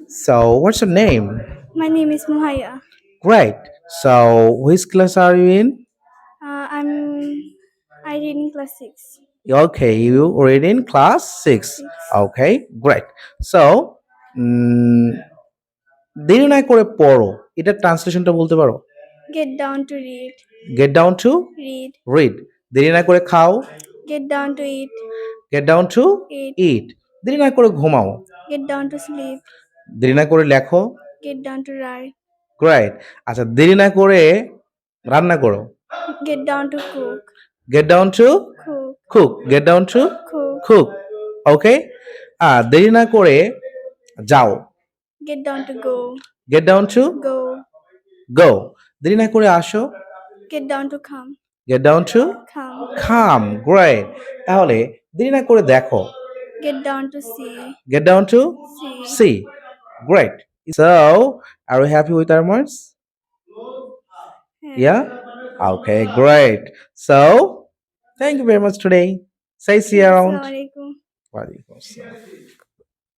So, what's your name? My name is Muhaya. Great. So, which class are you in? I'm I read in class 6. Okay, you read in class 6. 6. Okay, great. So, mm, দেরি না করে পড়ো এটা ট্রান্সলেশনটা বলতে পারো? Get down to read. Gate down two Read. Read. দেরি না করে খাও। Get down to eat. Gate down two Eat. ইট। দেরি না করে ঘুমাও। Get down to sleep. দেরি না করে লেখো। Get down to write. Great. আচ্ছা, দেরি না করে রান্না করো। Get down to cook. Get down to Cook. Cook. Get down to Cook. Cook. Okay. আর দেরি না করে যাও। Get down to go. Get down to Go. Go. দেরি না করে আসো। Get down to come. Get down to Come. Come. Great. তাহলে দেরি না করে দেখো। Get down to see. Get down to See. see. Great. So, are you happy with our words? Yeah? Okay, great. So, thank you very much today. Say see you around. Assalamualaikum. Walaikum assalam.